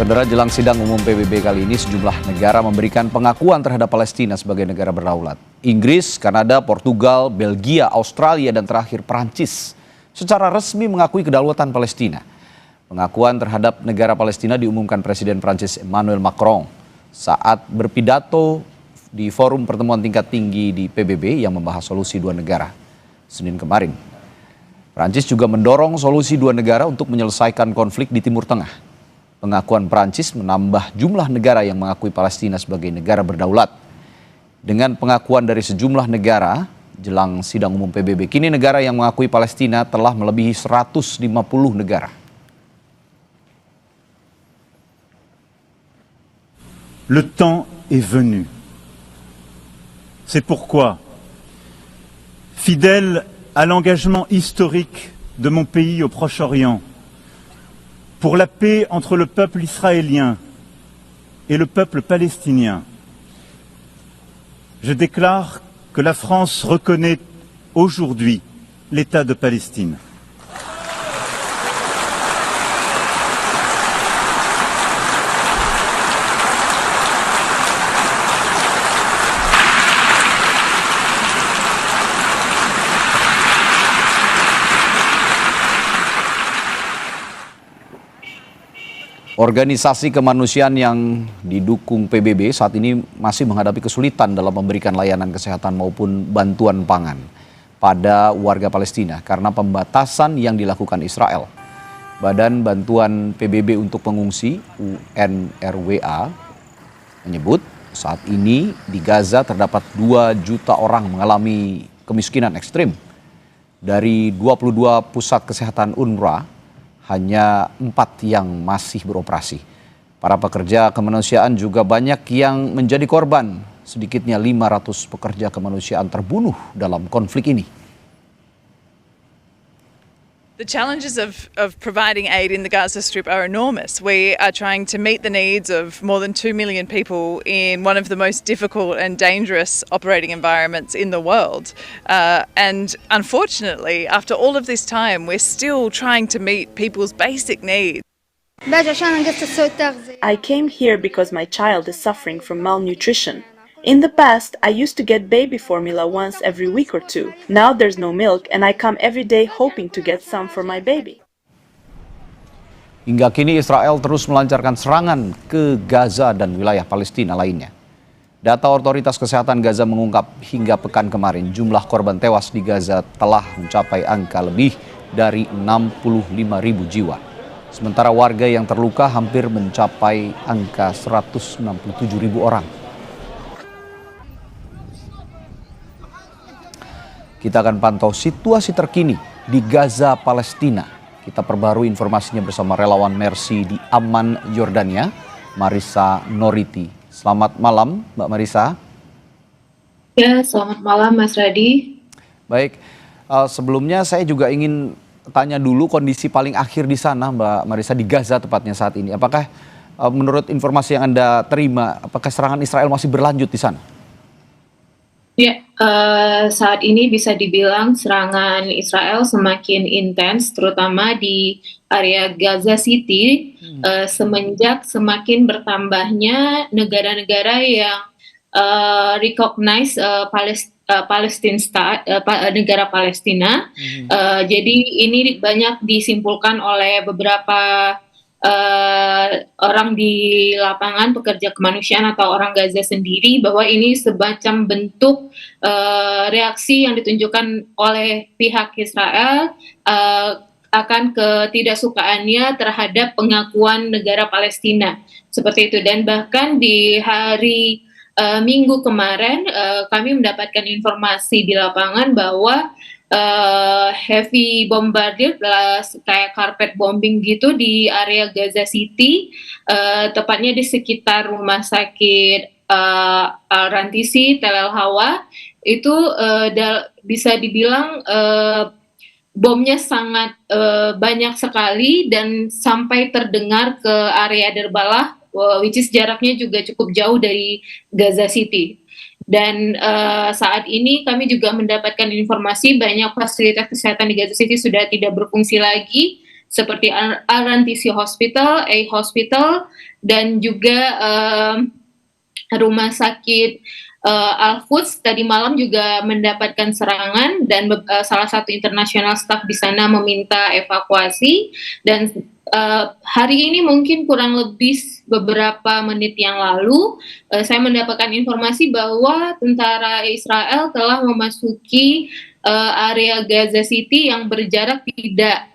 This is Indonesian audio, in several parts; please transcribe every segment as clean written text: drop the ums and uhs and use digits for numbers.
Saudara, jelang sidang umum PBB kali ini sejumlah negara memberikan pengakuan terhadap Palestina sebagai negara berdaulat. Inggris, Kanada, Portugal, Belgia, Australia, dan terakhir Prancis secara resmi mengakui kedaulatan Palestina. Pengakuan terhadap negara Palestina diumumkan Presiden Prancis Emmanuel Macron saat berpidato di forum pertemuan tingkat tinggi di PBB yang membahas solusi dua negara Senin kemarin. Prancis juga mendorong solusi dua negara untuk menyelesaikan konflik di Timur Tengah. Pengakuan Prancis menambah jumlah negara yang mengakui Palestina sebagai negara berdaulat. Dengan pengakuan dari sejumlah negara jelang sidang umum PBB, kini negara yang mengakui Palestina telah melebihi 150 negara. Le temps est venu. C'est pourquoi, fidèle à l'engagement historique de mon pays au Proche-Orient, pour la paix entre le peuple israélien et le peuple palestinien, je déclare que la France reconnaît aujourd'hui l'État de Palestine. Organisasi kemanusiaan yang didukung PBB saat ini masih menghadapi kesulitan dalam memberikan layanan kesehatan maupun bantuan pangan pada warga Palestina karena pembatasan yang dilakukan Israel. Badan Bantuan PBB untuk Pengungsi UNRWA menyebut saat ini di Gaza terdapat 2 juta orang mengalami kemiskinan ekstrim. Dari 22 pusat kesehatan UNRWA, hanya 4 yang masih beroperasi. Para pekerja kemanusiaan juga banyak yang menjadi korban. Sedikitnya 500 pekerja kemanusiaan terbunuh dalam konflik ini. The challenges of providing aid in the Gaza Strip are enormous. We are trying to meet the needs of more than 2 million people in one of the most difficult and dangerous operating environments in the world. And unfortunately, after all of this time, we're still trying to meet people's basic needs. I came here because my child is suffering from malnutrition. In the past, I used to get baby formula once every week or two. Now there's no milk and I come every day hoping to get some for my baby. Hingga kini Israel terus melancarkan serangan ke Gaza dan wilayah Palestina lainnya. Data otoritas kesehatan Gaza mengungkap hingga pekan kemarin jumlah korban tewas di Gaza telah mencapai angka lebih dari 65.000 jiwa. Sementara warga yang terluka hampir mencapai angka 167.000 orang. Kita akan pantau situasi terkini di Gaza, Palestina. Kita perbarui informasinya bersama relawan Mercy di Amman, Yordania, Marissa Noriti. Selamat malam, Mbak Marissa. Ya, selamat malam Mas Radi. Baik, sebelumnya saya juga ingin tanya dulu kondisi paling akhir di sana, Mbak Marissa, di Gaza tepatnya saat ini. Apakah menurut informasi yang Anda terima, apakah serangan Israel masih berlanjut di sana? Ya, saat ini bisa dibilang serangan Israel semakin intens, terutama di area Gaza City, semenjak semakin bertambahnya negara-negara yang recognize negara Palestina. Jadi ini banyak disimpulkan oleh beberapa orang di lapangan, pekerja kemanusiaan atau orang Gaza sendiri, bahwa ini semacam bentuk reaksi yang ditunjukkan oleh pihak Israel akan ketidaksukaannya terhadap pengakuan negara Palestina, seperti itu. Dan bahkan di hari Minggu kemarin kami mendapatkan informasi di lapangan bahwa heavy bombardier kayak carpet bombing gitu di area Gaza City, tepatnya di sekitar rumah sakit Al-Rantisi, Tel El Hawa, itu bisa dibilang bomnya sangat banyak sekali dan sampai terdengar ke area Derbalah, which is jaraknya juga cukup jauh dari Gaza City. Dan saat ini kami juga mendapatkan informasi banyak fasilitas kesehatan di Gaza City sudah tidak berfungsi lagi, seperti RNTC Hospital, A Hospital, dan juga rumah sakit Al-Quds tadi malam juga mendapatkan serangan dan salah satu international staff di sana meminta evakuasi dan hari ini mungkin kurang lebih beberapa menit yang lalu saya mendapatkan informasi bahwa tentara Israel telah memasuki area Gaza City yang berjarak tidak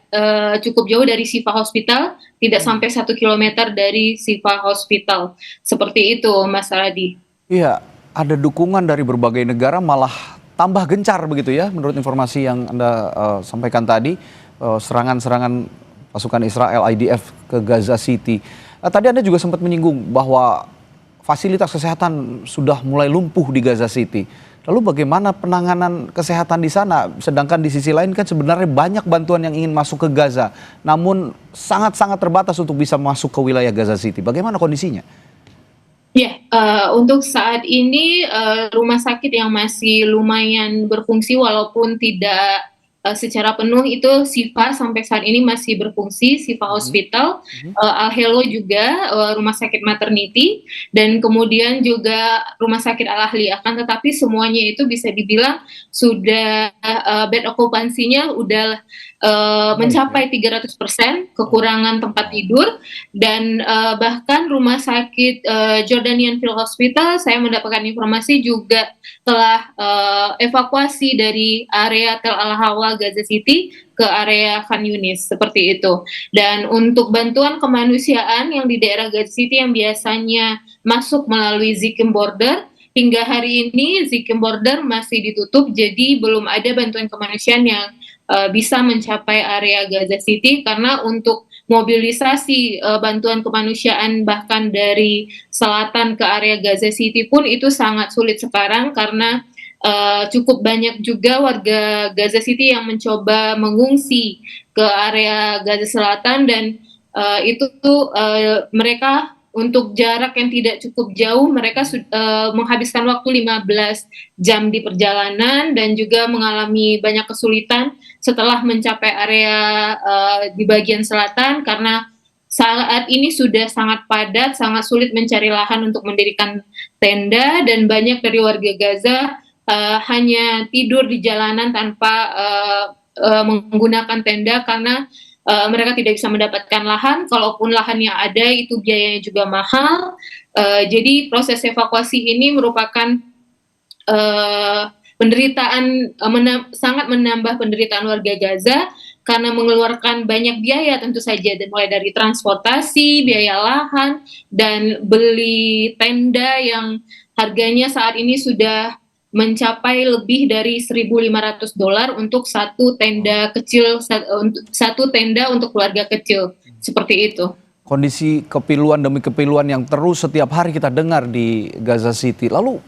cukup jauh dari Shifa Hospital, tidak sampai 1 kilometer dari Shifa Hospital. Seperti itu, Mas Radi. Iya, ada dukungan dari berbagai negara malah tambah gencar begitu ya, menurut informasi yang Anda sampaikan tadi, serangan-serangan pasukan Israel IDF ke Gaza City. Tadi Anda juga sempat menyinggung bahwa fasilitas kesehatan sudah mulai lumpuh di Gaza City. Lalu bagaimana penanganan kesehatan di sana? Sedangkan di sisi lain kan sebenarnya banyak bantuan yang ingin masuk ke Gaza, namun sangat-sangat terbatas untuk bisa masuk ke wilayah Gaza City. Bagaimana kondisinya? Ya, untuk saat ini rumah sakit yang masih lumayan berfungsi walaupun tidak secara penuh itu Shifa sampai saat ini masih berfungsi, Shifa Hospital, Al-Helo juga rumah sakit maternity, dan kemudian juga rumah sakit Al-Ahli. Akan tetapi semuanya itu bisa dibilang sudah bed occupancy-nya udah mencapai 300%, kekurangan tempat tidur, dan bahkan rumah sakit Jordanian Field Hospital saya mendapatkan informasi juga telah evakuasi dari area Tel Al-Hawa Gaza City ke area Khan Yunis, seperti itu. Dan untuk bantuan kemanusiaan yang di daerah Gaza City yang biasanya masuk melalui Zikim Border, hingga hari ini Zikim Border masih ditutup, jadi belum ada bantuan kemanusiaan yang bisa mencapai area Gaza City, karena untuk mobilisasi bantuan kemanusiaan bahkan dari selatan ke area Gaza City pun itu sangat sulit sekarang, karena cukup banyak juga warga Gaza City yang mencoba mengungsi ke area Gaza Selatan, dan itu mereka untuk jarak yang tidak cukup jauh mereka menghabiskan waktu 15 jam di perjalanan dan juga mengalami banyak kesulitan setelah mencapai area di bagian selatan, karena saat ini sudah sangat padat, sangat sulit mencari lahan untuk mendirikan tenda, dan banyak dari warga Gaza hanya tidur di jalanan tanpa menggunakan tenda karena mereka tidak bisa mendapatkan lahan. Kalaupun lahan yang ada itu biayanya juga mahal. Jadi proses evakuasi ini merupakan penderitaan, sangat menambah penderitaan warga Gaza karena mengeluarkan banyak biaya tentu saja, mulai dari transportasi, biaya lahan, dan beli tenda yang harganya saat ini sudah mencapai lebih dari $1.500 untuk satu tenda kecil, satu tenda untuk keluarga kecil, seperti itu. Kondisi kepiluan demi kepiluan yang terus setiap hari kita dengar di Gaza City. Lalu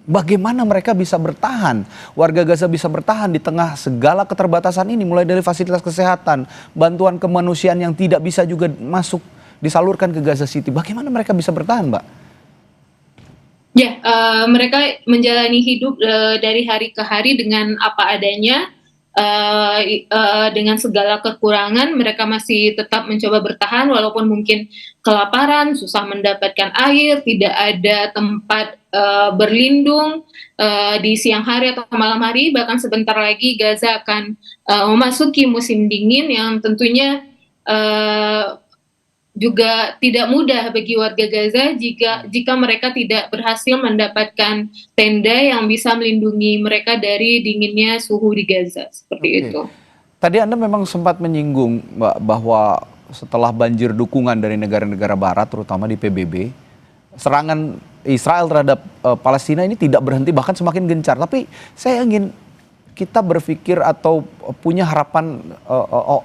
bagaimana mereka bisa bertahan? Warga Gaza bisa bertahan di tengah segala keterbatasan ini, mulai dari fasilitas kesehatan, bantuan kemanusiaan yang tidak bisa juga masuk disalurkan ke Gaza City. Bagaimana mereka bisa bertahan, Mbak? Ya, mereka menjalani hidup dari hari ke hari dengan apa adanya, dengan segala kekurangan. Mereka masih tetap mencoba bertahan walaupun mungkin kelaparan, susah mendapatkan air, tidak ada tempat berlindung di siang hari atau malam hari. Bahkan sebentar lagi Gaza akan memasuki musim dingin yang tentunya juga tidak mudah bagi warga Gaza jika mereka tidak berhasil mendapatkan tenda yang bisa melindungi mereka dari dinginnya suhu di Gaza, seperti itu. Tadi Anda memang sempat menyinggung, Mbak, bahwa setelah banjir dukungan dari negara-negara barat, terutama di PBB, serangan Israel terhadap Palestina ini tidak berhenti, bahkan semakin gencar. Tapi saya ingin kita berpikir atau punya harapan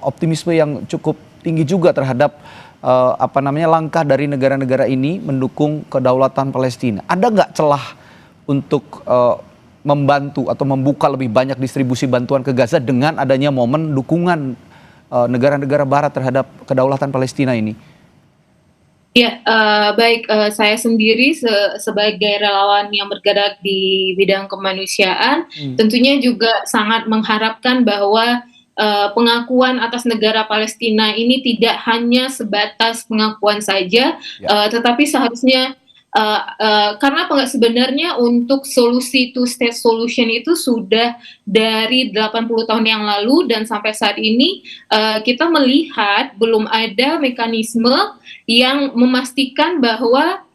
optimisme yang cukup tinggi juga terhadap langkah dari negara-negara ini mendukung kedaulatan Palestina. Ada nggak celah untuk membantu atau membuka lebih banyak distribusi bantuan ke Gaza dengan adanya momen dukungan negara-negara barat terhadap kedaulatan Palestina ini? Ya, baik, saya sendiri sebagai relawan yang bergerak di bidang kemanusiaan, tentunya juga sangat mengharapkan bahwa pengakuan atas negara Palestina ini tidak hanya sebatas pengakuan saja, tetapi seharusnya karena sebenarnya untuk solusi two state solution itu sudah dari 80 tahun yang lalu dan sampai saat ini kita melihat belum ada mekanisme yang memastikan bahwa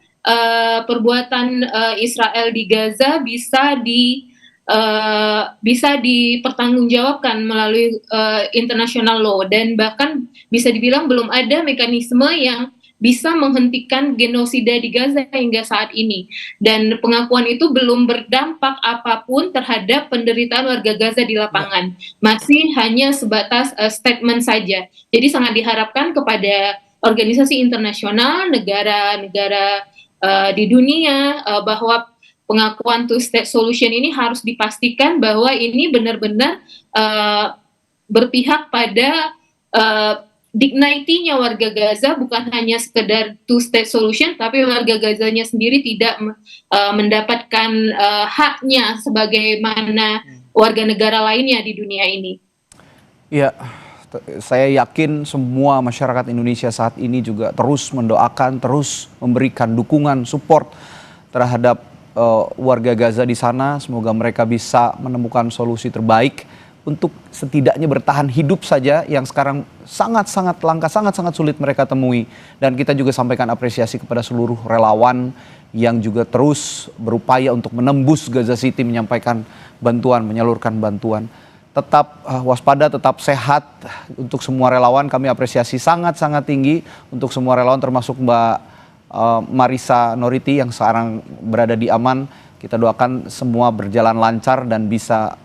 perbuatan Israel di Gaza bisa dipertanggungjawabkan melalui international law, dan bahkan bisa dibilang belum ada mekanisme yang bisa menghentikan genosida di Gaza hingga saat ini, dan pengakuan itu belum berdampak apapun terhadap penderitaan warga Gaza di lapangan, masih hanya sebatas statement saja. Jadi sangat diharapkan kepada organisasi internasional, negara-negara di dunia bahwa pengakuan two state solution ini harus dipastikan bahwa ini benar-benar berpihak pada dignity-nya warga Gaza, bukan hanya sekedar two state solution, tapi warga Gazanya sendiri tidak mendapatkan haknya sebagaimana warga negara lainnya di dunia ini. Ya, saya yakin semua masyarakat Indonesia saat ini juga terus mendoakan, terus memberikan dukungan, support terhadap warga Gaza di sana. Semoga mereka bisa menemukan solusi terbaik untuk setidaknya bertahan hidup saja, yang sekarang sangat-sangat langka, sangat-sangat sulit mereka temui. Dan kita juga sampaikan apresiasi kepada seluruh relawan yang juga terus berupaya untuk menembus Gaza City, menyampaikan bantuan, menyalurkan bantuan. Tetap waspada, tetap sehat untuk semua relawan. Kami apresiasi sangat-sangat tinggi untuk semua relawan, termasuk Mbak Marissa Noriti yang sekarang berada di Aman. Kita doakan semua berjalan lancar dan bisa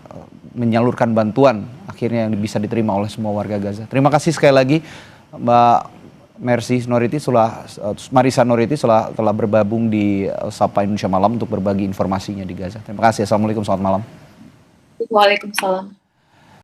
menyalurkan bantuan akhirnya yang bisa diterima oleh semua warga Gaza. Terima kasih sekali lagi Mbak Marissa Noriti telah bergabung di Sapa Indonesia Malam untuk berbagi informasinya di Gaza. Terima kasih. Assalamualaikum, selamat malam. Waalaikumsalam.